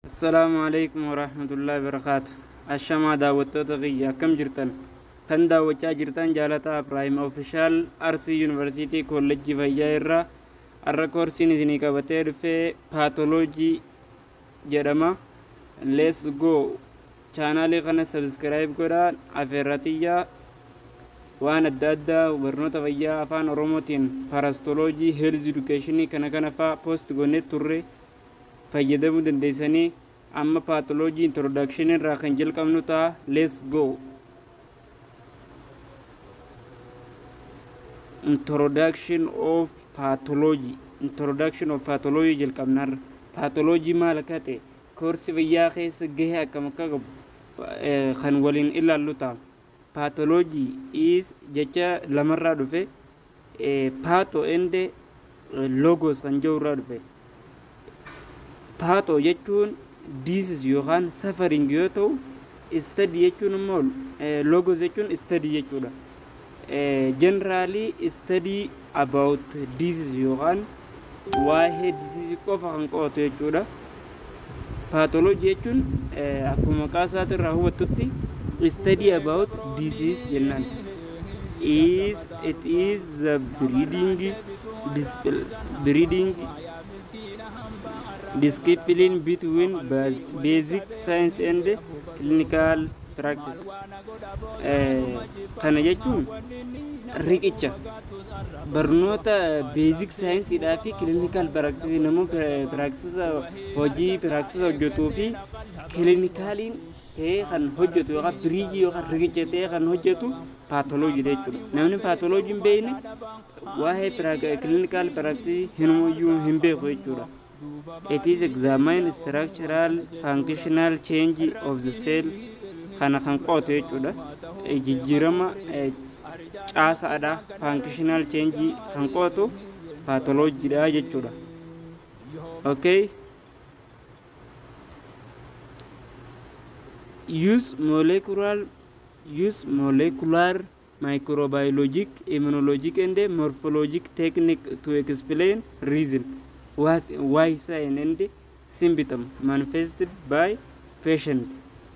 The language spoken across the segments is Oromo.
السلام عليكم ورحمة الله وبركاته. الشما دعوتو تغيي كم جرتن كان دعوتشا جرتن جالتا برايم اوفيشال ارسي يونيفرسيتي كولج فيايرا الركورسي نزني كابتير في باثولوجي جرما ليتس جو channel kana subscribe godha aferratiyya waan adda addaa barnoota fayyaa afaan oromootiin parastoloojii health education kana fa post gonne turre fayyadamuu dandeessanii amma pathology introduction irraa kan jalqabnu ta'a. Let's go. Introduction of pathology jalqabnar. Pathology maal akka ta'e koorsi fayyaa keessa gahee akkam akka qabu kan waliin ilaallu ta'a. Pathology is jecha lamarraa dhufe patho ende logos kan jirurraa dhufe. Patho jechuun disease yookaan suffering yoo ta'u, study jechuun immoo logos jechuun study jechuudha. Generally study about disease yookaan waa'ee disease qofa kan qo'atu jechuudha. Pathology jechuun akkuma maqaa isaatii irraa hubattutti study about disease jennaan. It is the breeding discipline between basic science and clinical practice. Kana jechuun riqicha barnoota basic science dhaa fi clinical practice namoo practice hojii practice hojjetuu fi clinicaliin kan hojjetu yookaan bridge yookaan riqicha ta'e kan hojjetu pathology jechuudha. Namni pathology hin beekne waa'ee clinical practice hin beeku jechuudha. It is examine structural functional change of the cell kana kan qo'atu jechuudha. Jijjiirama caasaadha functional change kan qo'atu pathology dha jechuudha. Okay. Use molecular microbiologic immunologic and morphologic technique to explain reason why sign and symptom manifested by patient.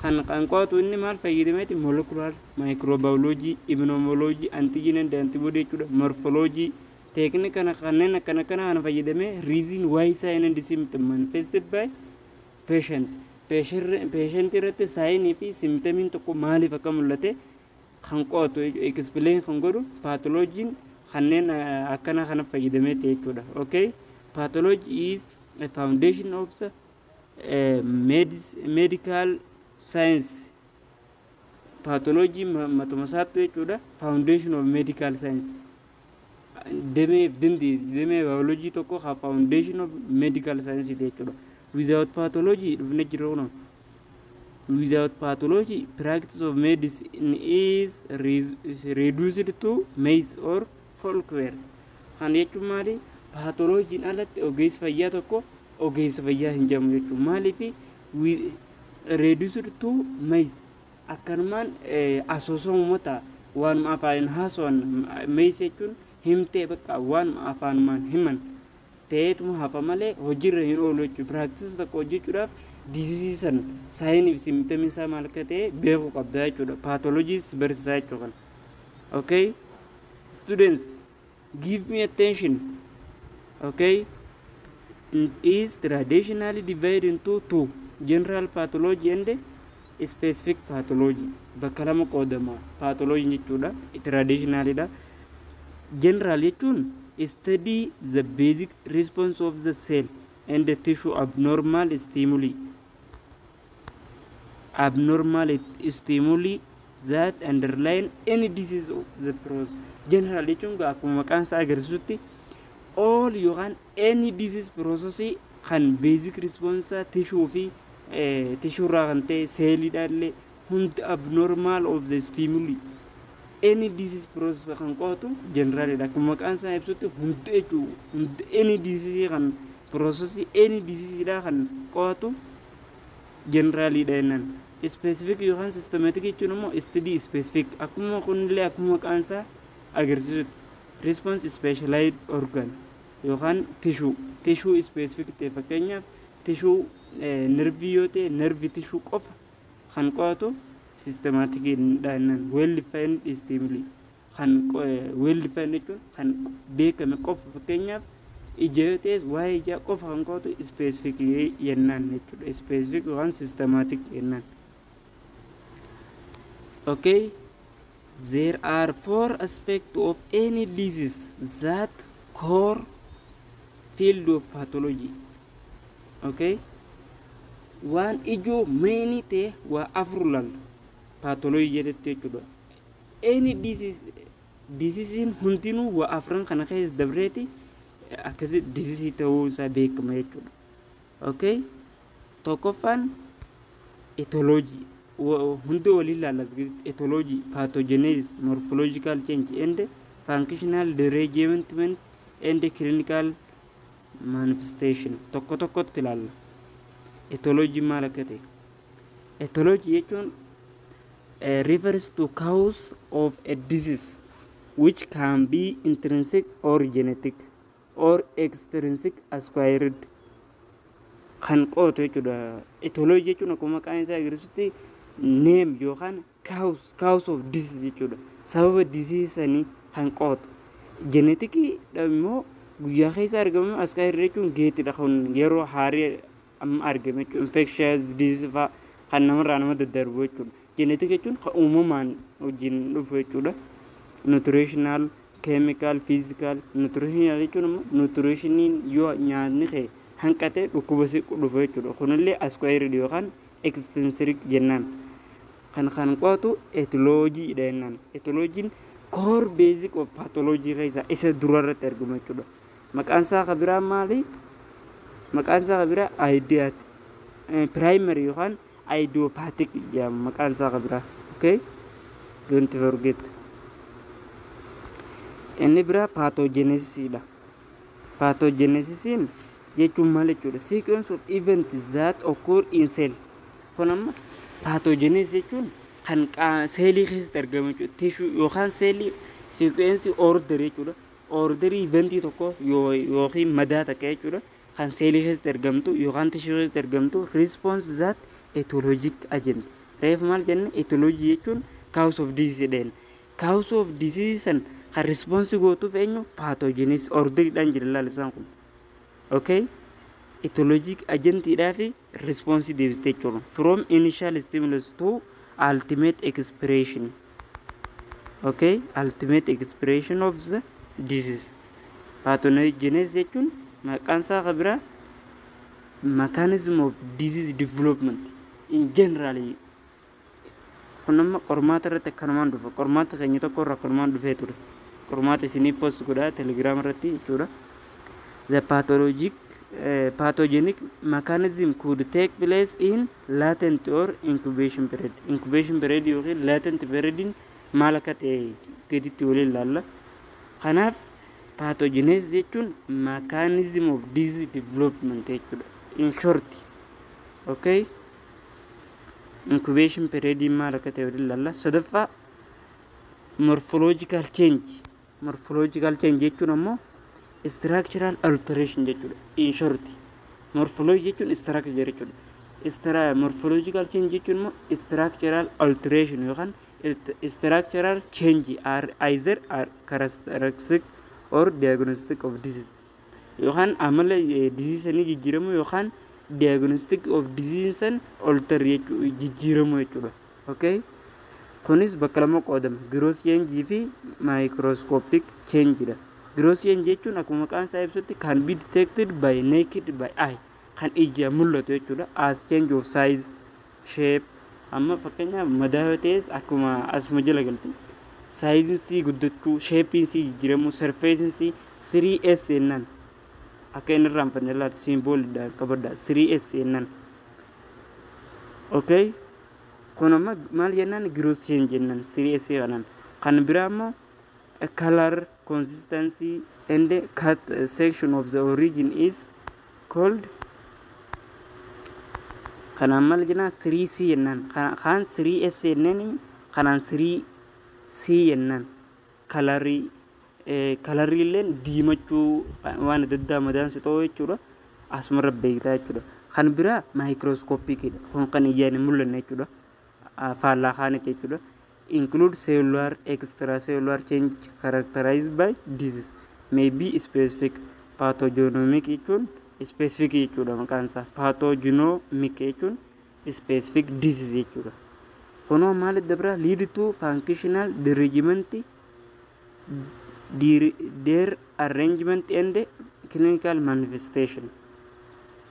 Kan qo'atu inni maal fayyadameeti molecular microbiology immunology antigen and antibody jechuudha. Morphology technique kana kana fayyadame reason why sign and symptom manifested by patient irratti saayinii fi symptomiin tokko maaliif akka mul'ate kan qo'atu explain kan godhu pathology kanneen akkana kana fayyadameeti jechuudha. Okay. Pathology is a foundation of the medical science. Pathology matuma isaatti jechuudha foundation of medical science. Damee biology tokko foundation of medical science jechuudha. Without pathology dhufne jiru. Without pathology practice of medicine is reduced to maze or folklore. Kan jechuun maali? Pathology alatti ogeessa fayyaa tokko ogeessa fayyaa hin jedhamu jechuudha. Maaliif reduced to maze akkanumaan asoosama ta'a waanuma afaan haasawaan maze jechuun himtee bakka waanuma afaanumaan himan ta'eetuma hafa malee hojiirra hin oolu jechuudha. Practice tokko hojjechuudhaaf disease san saayinii fi symptom isaa maal akka ta'e beekuu qabda jechuudha. Pathology barsiisaa jechuudha. Okay. Students, give me attention. Okay. It is traditionally divided into two: general pathology and specific pathology. Bakka lama qoodama pathology jechuudha. Traditionally da. General jechuun study the basic response of the cell and the tissue abnormal stimuli that underline any disease of the process. General jechuun akkuma maqaan isaa agarsiisutti all yookaan any disease process kan basic response tissue fi tissue irraa kan ta'e seelidhaallee hundi abnormal of the stimuli any disease process kan qo'atu generalidha. Akkuma maqaan isaa ibsutti hundi jechuudha. Hundi any disease kan process any disease dha kan qo'atu generalidha jennaan. Specific yookaan systematic jechuun immoo study specific akkuma kunillee akkuma maqaan isaa agarsiisutti response specialized organ yookaan tissue specific ta'e fakkeenyaaf tissue nervii yoo ta'e nervii tissue qofa kan qo'atu systematic daanan well defined stimuli kan well defined jechuun kan beekame qofa fakkeenyaaf ija yoo ta'e waa'ee ijaa qofa kan qo'atu specific jennaan jechuudha specific waan systematic jennaan. Okay, there are 4 aspects of any disease that core field of pathology. Okay, one ijoo main ta'e waa afur lalla pathology jedhetti jechuudha. Any disease hundinuu waa afran kana keessa dabreeti akkasi disease ta'uu isaa beekama jechuudha. Okay, tokkoffaan etiology hundi wali lalas etiology, pathogenesis, morphological change and functional derangement and clinical manifestation. Tokko tilalla etiology maal akka ta'e. Etiology jechuun refers to cause of a disease which can be intrinsic or genetic or extrinsic acquired. Kan qo'atu jechuudha. Etiology jechuun akkuma maqaan isaa agarsiisutti name yookaan cause of disease jechuudha. Sababa disease sanii kan qo'atu. Genetic immoo guyyaa keessa argamu acquired jechuun geetidha kan yeroo haarii amma argame jechuudha. Infectious disease fa'aa kan namarraa nama daddarbu jechuudha. Genetic jechuun kan uumamaan wajjin dhufu jechuudha. Nutritional, chemical, physical. Nutritional jechuun immoo nutritioniin yoo nyaanni kee hanqate dhukkuba si dhufu jechuudha. Kunillee acquired yookaan extrinsic jennaan. Kan qo'atu etiology jennaan. Etiology core basic of pathology keessa isa durarratti argamu jechuudha. Maqaan isaa kabiraa maali? Maqaan isaa kabiraa primary yookaan idiopathic jedhama maqaan isaa kabiraa. Okay, don't forget. Inni biraa pathogenesis dha. Pathogenesis jechuun maal jechuudha? Sequence of events that occur in cell. Kun amma pathogenesis jechuun kan seelii keessatti argamu jechuudha. Tissue yookaan seelii sequence order jechuudha. Order eventii tokko yookiin madaa takka jechuudha. Kan seelii keessatti argamtu yookaan tissue keessatti argamtu response that etiologic agent. Reef maal jenne etiology jechuun cause of disease jedheen. Cause of disease san kan response gootuuf eenyu pathogenesis orderidhaan jira laalisaan kun. Okay, etiologic agentidhaa fi response deebistee jechuudha. From initial stimulus to ultimate expression. Okay, ultimate expression of the disease. Pathogenesis jechuun maqaan isaa kabiraa mechanism of disease development in general. Kun amma qormaata irratti akkanumaan dhufa. Qormaata keenya tokko irraa akkanumaan dhufee ture. Qormaata isinii post godhaa telegram irratti jechuudha. The pathogenic mechanism could take place in latent or incubation period. Incubation period yookiin latent period maal akka ta'e gaditti waliin ilaalla. Kanaaf pathogenesis jechuun mechanism of disease development jechuudha. In short, okay, incubation period maal akka ta'e waliin ilaalla. Sadaffaa morphological change. Morphological change jechuun ammoo structural alteration jechuudha. In short, morphology jechuun structure jechuudha. Morphological change jechuun immoo structural alteration yookaan structural change are either characteristic or diagnostic of disease. Yookaan amala disease sanii jijjiiramu yookaan diagnostic of disease san alter jijjiiramu jechuudha. Okay, kunis bakka lama qoodama. Gross change fi microscopic change dha. Gross change jechuun akkuma maqaan isaa ibsutti can be detected by naked by eye. Kan ija mul'atu jechuudha. As change of size, shape. Amma fakkeenyaaf madaa yoo ta'es akkuma asuma jala galti. Size si guddachuu, shape si jijjiiramu, surface si 3S jennaan. Akka inni irraan fannilaati symbol qabadha 3S jennaan. Okay, kun amma maal jennaan gross change jennaan 3S kanaan. Kan biraa immoo color, consistency and cut section of the origin is called kanaan maal jennaan 3C jennaan. Kan 3S jennaan kanaan 3C jennaan. Kalarii illeen diimachuu waan adda addaa madaan si ta'uu jechuudha. Asumarra beektaa jechuudha. kan biraa microscopic kun kan ijaan hin mul'anne jechuudha faallaa kaanitti jechuudha include cellular extracellular change characterized by disease may be specific pathognomonic jechuun specific jechuudha maqaan isaa pathognomonic jechuun specific disease jechuudha kunoo maal dabra lead to functional derangement their arrangement and clinical manifestation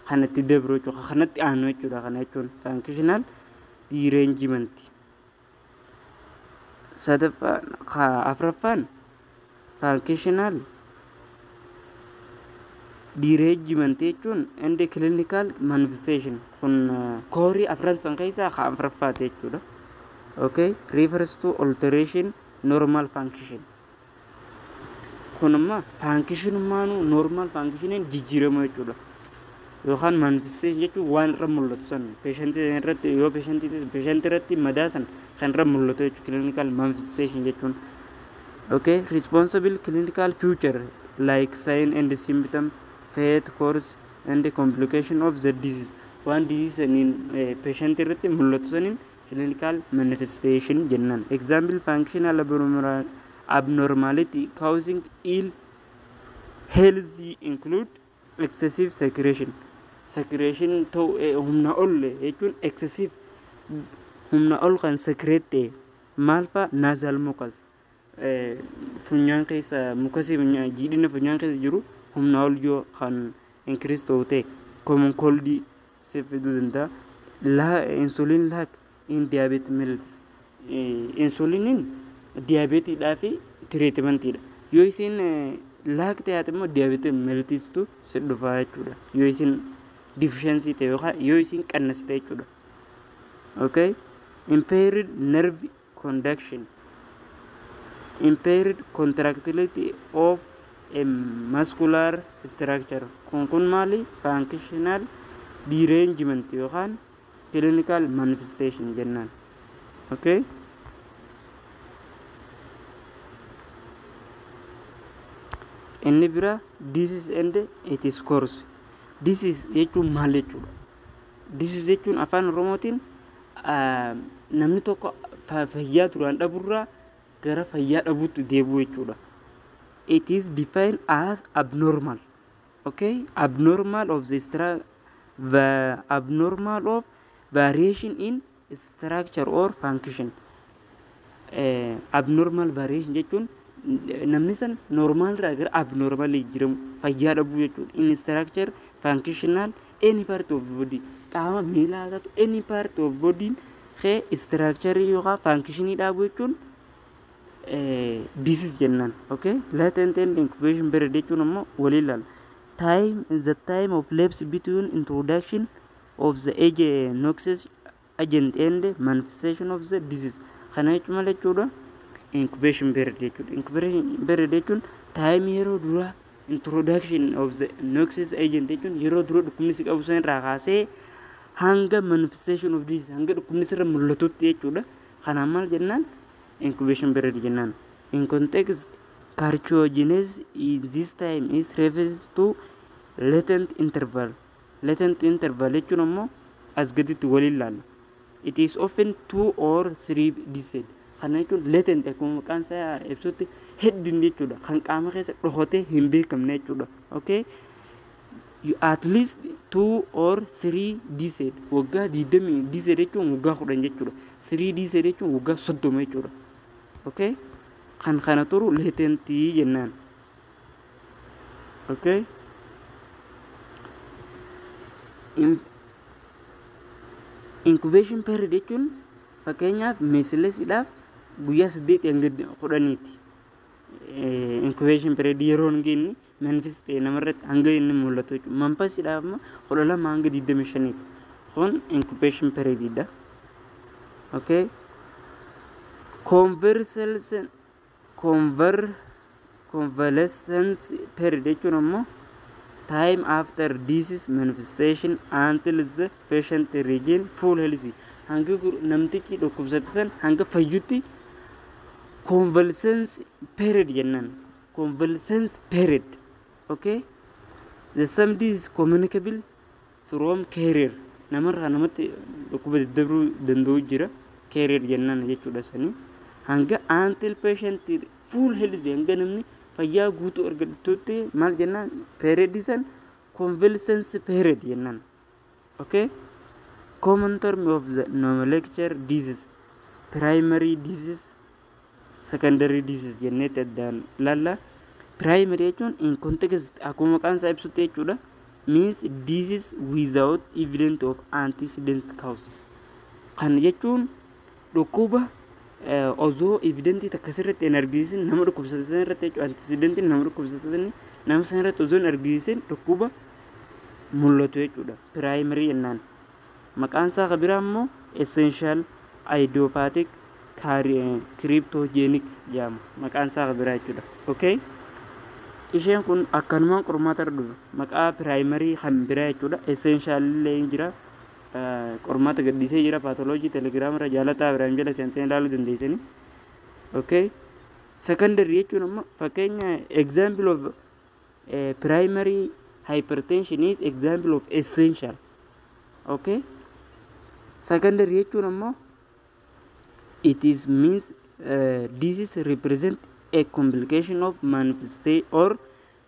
kanatti dabro jechuudha kanatti aanu jechuudha kana jechuun functional derangement sadaffaan afraffaan functional derangement jechuun and clinical manifestation kun koorii afran san keessaa afraffaate jechuudha okay refers to alteration normal function kunumma function maanu normal function jijjiirama jechuudha yookaan manifestation jechuun waan irra mul'atu san patient irratti yoo patient irratti madaasan kan irra mul'atu jechuudha clinical manifestation jechuun okay responsible clinical feature like sign and symptom fate course and the complication of the disease one disease in patient irratti mul'atu sanin clinical manifestation jennan example functional abnormality causing ill health include excessive secretion to humna ol jechuun excessive humna ol kan secrete malfa nasal mucus funyaan keessa mukasi jiidhina funyaan keessa jiru humna ol yoo kan increase ta'e common cold se fiduu danda'a la insulin lack in diabetes mellitus insulinin diabetes dhaafi treatment dha yoo isin lack ta'e immoo diabetes mellitus tu se dhufa jechuudha yoo isin deficiency ta'e yookaan yoo isin qannasta jechuudha okay impaired nerve conduction impaired contractility of a muscular structure kun maali functional derangement yookaan clinical manifestation jennaan okay inni bira disease and its course disease jechuun maal jechuudha disease jechuun afaan oromootiin namni tokko fayyaa duraan dhaburraa gara fayyaa dhabuutti deebi'u jechuudha it is defined as abnormal okay abnormal of variation in structure or function abnormal variation jechuun namni san normal irraa gara abnormal jiramu fayyaa dhabuu jechuudha in structure functional any part of body qaama miilaa ta'u any part of body ke structure yookaan function dhabu jechuun disease jennan okay latent and incubation period jechuun ammoo waliilal time is the time of lapse between introduction of the noxious agent and manifestation of the disease kana jechuudha incubation period jechuudha incubation period jechuun time yeroo dura introduction of the noxious agent jechuun yeroo dura dhukkubni si qabu san irraa kaasee hanga manifestation of disease hanga dhukkubni sirra mul'atutti jechuudha kana maal jennaan incubation period jennaan in context carcinogenesis in this time is referred to latent interval jechuun ammoo as gaditti waliin laalla it is often 2 or 3 days kana jechuun latent akkuma maqaan isaa ibsutti hidden jechuudha kan qaama keessa dhokatee hin beekamne jechuudha okay you at least 2 or 3 days waggaa 20 days jechuun waggaa 10 jechuudha 3 days jechuun waggaa 30 jechuudha okay kan kana turu latent jennaan okay incubation period jechuun fakkeenyaaf meesleesiidhaaf guyyaa 8 hanga 10ti incubation period yeroo inni manifest namarratti hanga inni mul'atu jechuudha manfasiidhaaf immoo 12 hanga 25ti kun incubation period dha okay convalescence period jechuun ammoo time after disease manifestation until the patient regain full health hanga namtichi dhukkubsate san hanga fayyutti convalescence period jennan convalescence period okay the some disease communicable from carrier namarraa namatti dhukkuba daddarbuu danda'u jira carrier jennaan jechuudha sanii hanga until patient full health hanga namni fayyaa guutuu argatutti maal jennaan period san convalescence period jennaan. Okay, common term of the nomenclature disease primary disease secondary disease jennee addaan lalla. Primary jechuun in context akkuma maqaan isaa ibsutti jechuudha means disease without evidence of antecedent cause. Kan jechuun dhukkuba osoo evidence takkasirratti hin argisiisin nama dhukkubsatan irratti jechuudha antecedent nama dhukkubsatan nama san irratti osoo hin argisiisin dhukkuba mul'atu jechuudha primary jennaan. Maqaan isaa kan biraa immoo essential idiopathic cryptogenic jedhama maqaan isaa kan biraa jechuudha. Okay, isheen kun akkanumaan qormaata irra dhufe maqaa primary kan biraa jechuudha. Essential illee hin jira qormaata gaddisee jira pathology telegram irra jaalataa biraan jala seentee ilaaluu dandeessanii. Okay, secondary jechuun ammoo fakkeenya example of primary hypertension is example of essential. Okay, secondary jechuun ammoo it is means disease represent a complication of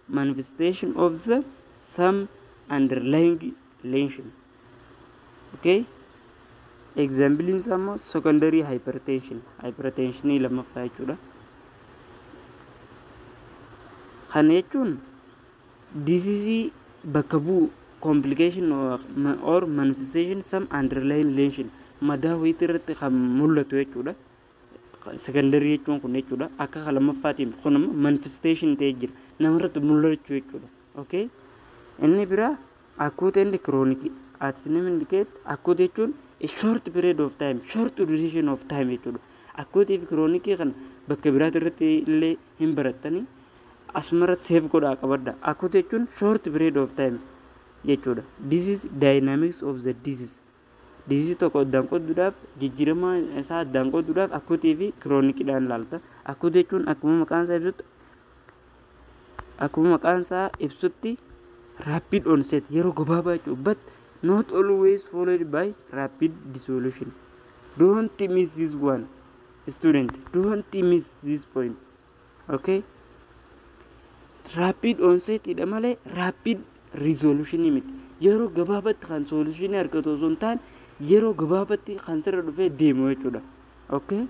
manifestation of the some underlying lesion. Okay, example in some secondary hypertension lammaffaa jechuudha. Kana jechuun disease bakka bu'u complication or manifestation some underlying lesion madaa wayii irratti kan mul'atu jechuudha. Secondary jechuun kun jechuudha akka lammaffaatiin kun manifestation ta'ee jira namarratti mul'achuu jechuudha. Okay, inni biraa acute and chronic as name indicate acute jechuun a short period of time short duration of time jechuudha. Acute fi chronic kan bakka biraatti irratti illee hin barattanii asumarratti save godhaa qabadda. Acute jechuun short period of time jechuudha. Disease dynamics of the disease tokko addaan qooduudhaaf jijjiirama isaa addaan qooduudhaaf acute fi chronicidhaan ilaalta. Acute jechuun akkuma maqaan isaa ibsutti rapid onset yeroo gabaabaa jechuudha but not always followed by rapid dissolution. Don't miss this one student, don't miss this point. Okay, rapid onset idha malee rapid resolution miti. Yeroo gabaabatti kan solution argatu osoo hin taane yeroo gabaabatti kan sirra dhufee deemu jechuudha. Okay,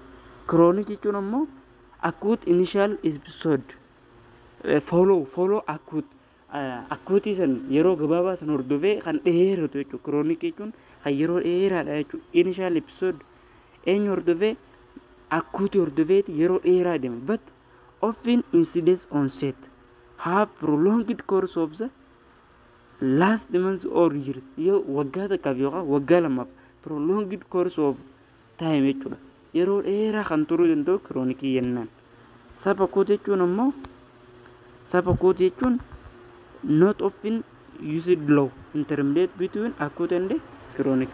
chronic jechuun ammoo acute initial episode follow acute san yeroo gabaabaa san hordofee kan dheeratu jechuudha. Chronic jechuun kan yeroo dheeraadha jechuudha. Initial episode eenyu hordofee acute hordofeeti yeroo dheeraa deema but often incidence onset have prolonged course of the last months or years. Yoo waggaa takkaaf yookaan waggaa lamaaf prolonged course of time jechuudha. Yeroo dheeraa kan turuu danda'u chronic jennaan. Subacute jechuun ammoo subacute jechuun not often used low intermediate between acute and chronic.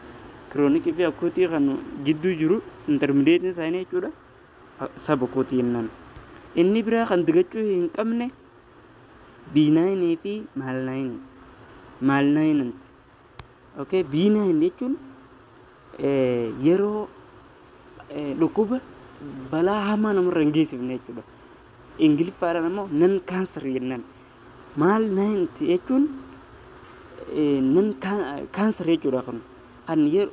Chronic fi acute kan jidduu jiru intermediate isaanii jechuudha. Subacute jennaan. Inni biraa kan digachuu hin qabne benign fi malignant. Okay, benign jechuun yeroo dhukkuba balaa hamaa namarra hin geessifne jechuudha. Ingiliffaadhaan ammoo non cancer jennaan. Malignant jechuun non cancer jechuudha kan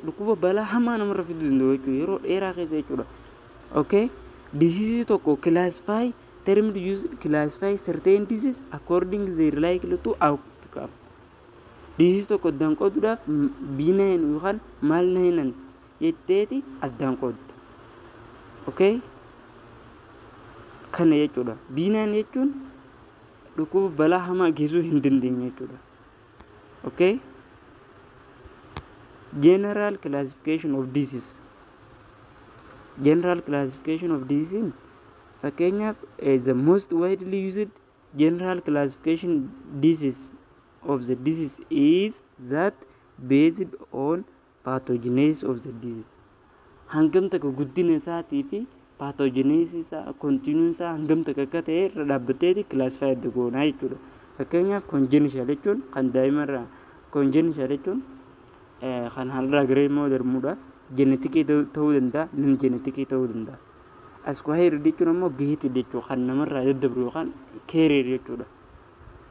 dhukkuba balaa hamaa namarra fiduu danda'u jechuudha yeroo dheeraa keessa jechuudha. Okay, disease tokko classify certain disease according their likely to outcome. Disease tokko addaan qooduudhaaf benign yookaan malignant jetteeti addaan qoodda. Okay, kana jechuudha. Benign jechuun dhukkuba balaa hamaa geessuu hin dandeenye jechuudha. Okay, general classification of disease. General classification of disease fakkeenyaaf the most widely used general classification of the disease is that based on pathogenesis of the disease. Hangam takka guddina isaatii fi pathogenesis isaa continuum isaa hangam takka akka ta'e irra dhaabbateeti classified goonaa jechuudha. Fakkeenyaaf congenital jechuun kan daa'imarraa congenital jechuun kan halraa garee immoo darmuudha jeenetikii ta'uu danda'a non jeenetikii ta'uu danda'a. Acquired jechuun immoo gaheetii jechuudha kan namarraa daddabru yookaan carrier jechuudha.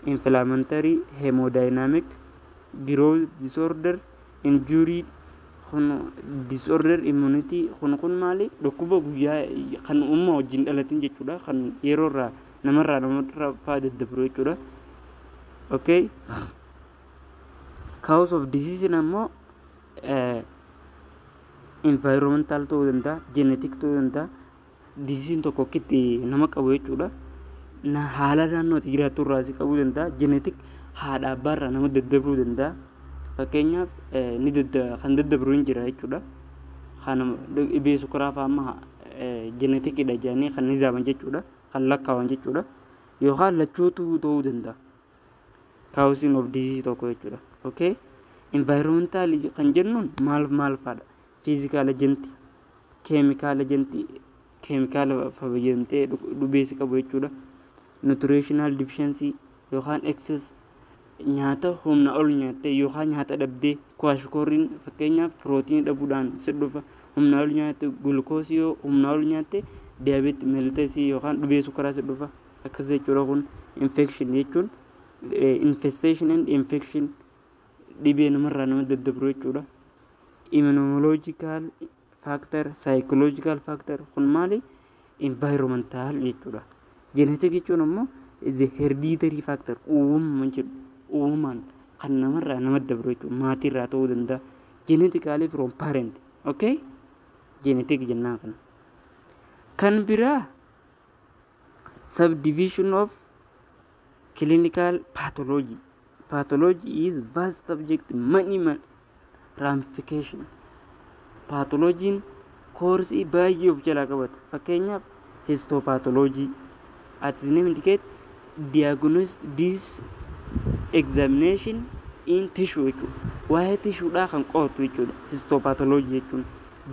Inflammatory hemodynamic growth disorder injury disorder immunity kun maali dhukkuba guyyaa kan uumama wajjin dhalatin jechuudha kan yeroorraa namarraa faa daddabru jechuudha. Okay, cause of disease ammoo environmental ta'uu danda'a genetic ta'uu danda'a. Disease tokko kitti nama qabu jechuudha. Haala naannootti jiraattu irraa si qabuu danda'a. Genetic haadha abbaarraa nama daddabruu danda'a. Fakkeenyaaf kan daddabru hin jira jechuudha. Kan dhibee sukkaraa fa'aa amma geneticidha jedhanii kan nizaaman jechuudha. Kan lakkaawan jechuudha. Yookaan lachootu ta'uu danda'a. Causing of disease tokko jechuudha. Okay, environmental kan jennuun maal fa'aadha? Physical agent, chemical agent, chemical fayyadamtee dhibee si qabu jechuudha. Nutritional deficiency yookaan excess nyaata humna ol nyaatte yookaan nyaata dhabdee kwashkoriin fakkeenyaaf pirootiinii dhabuudhaan si dhufa humna ol nyaatte gulukoosii yoo humna ol nyaatte diabetes mellitus yookaan dhibee sukkaraa si dhufa akkas jechuudha. Kun infection jechuun infestation and infection dhibee namarraa nama daddabru jechuudha. Immunological factor, psychological factor kun maali? Environmental jechuudha. Genetic jechuun immoo is a hereditary factor uumamaan kan namarraa nama daddabru jechuudha. Maatiirraa ta'uu danda'a. Genetically from parent. Okay, genetic jennaan kana. Kan biraa subdivision of clinical pathology. Pathology is vast subject, many ramification. Pathology koorsii baay'ee of jalaa qabata. Fakkeenyaaf histopathology as the name indicate diagnose this examination in tissue jechuudha. Waa'ee tishuudhaa kan qo'atu jechuudha. Histopathology jechuun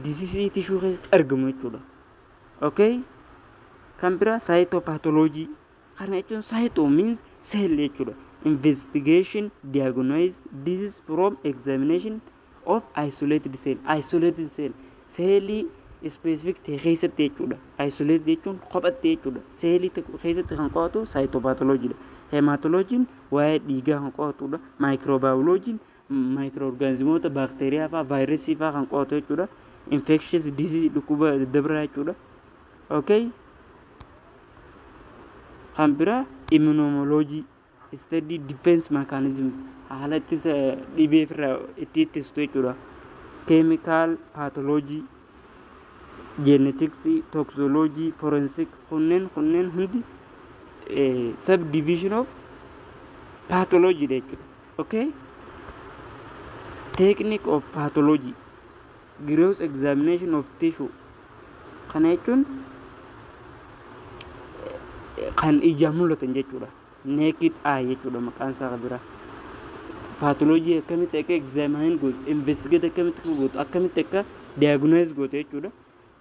disease tissue keessatti argamu jechuudha. Okay, kan biraa cytopathology kana jechuun cyto means cell jechuudha. Investigation diagnose disease from examination of isolated cell. Isolated cell cellii specific ta'e keessatti jechuudha. Isolated jechuun kophatte jechuudha. Cellii keessatti kan qo'atu cytopathology dha. Hematology waa'ee dhiigaa kan qo'atudha. Microbiology microorganismoota baakteeriyaa fa'aa vaayirasii fa'aa kan qo'atu jechuudha. Infectious disease dhukkuba daddabraa jechuudha. Okay, kan biraa immunology study defense mechanism haala ittisa dhibee irraa itti ittistu jechuudha. Chemical pathology, genetics, toxicology, forensic kunneen hundi subdivision of pathology jechuudha. Okay, technique of pathology gross examination of tissue kana jechuun kan ijaan mul'atan jechuudha. Naked eye jechuudha maqaan isaa biraa. Pathology akkamitti akka examine gootu, investigate akkamitti gootu, akkamitti akka diagnose gootu jechuudha.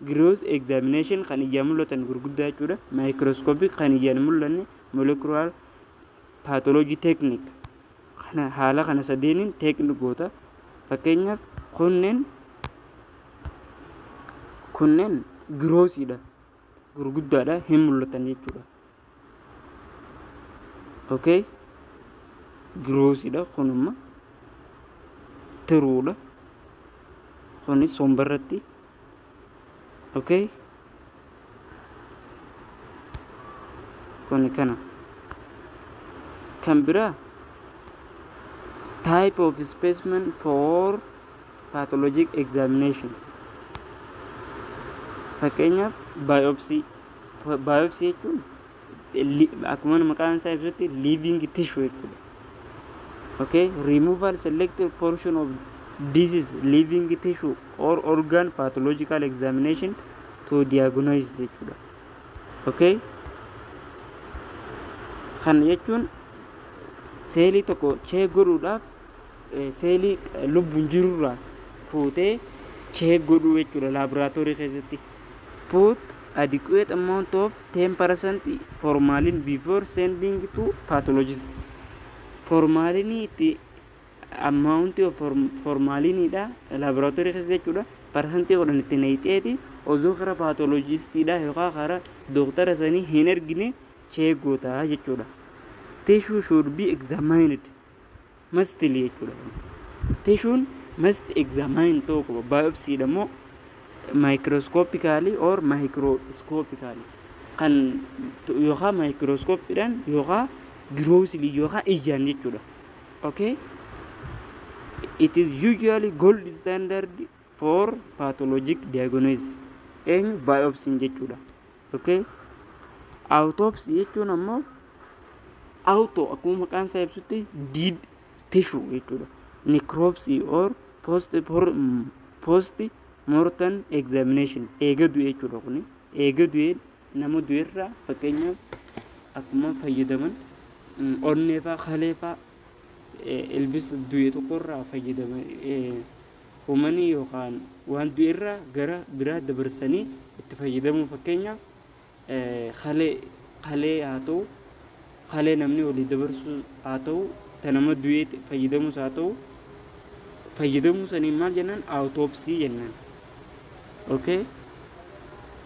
Gross examination kan ijaan mul'atan gurguddaa jechuudha. Microscopic kan ijaan mul'anne molecular pathology technique kana haala kana sadeeniin technique goota. Fakkeenyaaf kunneen grossiidha, gurguddaadha, hin mul'atan jechuudha. Okay, grossiidha, kunumma tiruudha, kunis sombarratti. Okay, kuni kana. Kan biraa type of specimen for pathologic examination. Fakkeenyaaf biopsy jechuun akkuma maqaan isaa ibsutti living tissue jechuudha. Okay, removal selected portion of disease living tissue or organ pathological examination to diagnose jechuudha. Okay, kan jechuun seelii tokko check godhuudhaaf seelii lubbuun jirurraas fuutee check godhuu jechuudha laboratory keessatti. Put adequate amount of 10% formalin before sending to pathologist. Formalin itti amount of formalin da laboratory keessa jechuudha percentage godhan itti naqxeeti osoo kara pathologist da yookaan kara doctor sanii hin ergine check goota jechuudha. Tissue should be examined mustly jechuudha. Tissue must examine tokko biopsy damo microscopically or microscopically kan yookaan microscope dan yookaan grossly yookaan ijaan jechuudha. Okay, it is usually gold standard for pathologic diagnosis and biopsy jechuudha. Okay, autopsy jechuun ammoo auto akkuma maqaan isaa ibsutti dead tissue jechuudha. Necropsy or post mortem examination eega du'e jechuudha. Kuni eega du'e nama du'eerraa fakkeenyaaf akkuma fayyadaman onneefaa kaleefaa ilbis du'e tokkorraa fayyadaman uummanni yookaan waan du'eerraa gara biraa dabarsanii itti fayyadamu fakkeenyaaf kalee haa ta'u kalee namni walii dabarsu haa ta'u ta nama du'ee fayyadamus haa ta'u fayyadamu sanii maal jennaan autopsy jennaan. Okay,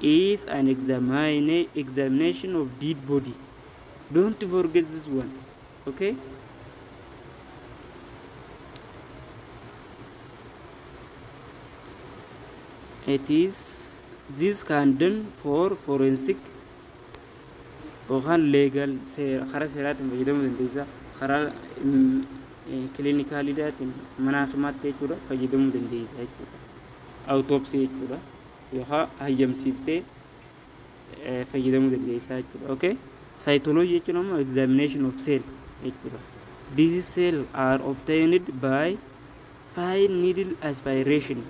is an examination of dead body. Don't forget this one. Okay, this can done for forensic or legal khara seratin fayyadamu dandeessa khara clinically datin manaaqimaat jechuudha fayyadamu dandeessa jechuudha. Autopsy jechuudha yookaan hayyamsiiftee fayyadamu dandeessa jechuudha. Okay, cytology jechuun ammoo examination of cell jechuudha. These cells are obtained by fine needle aspiration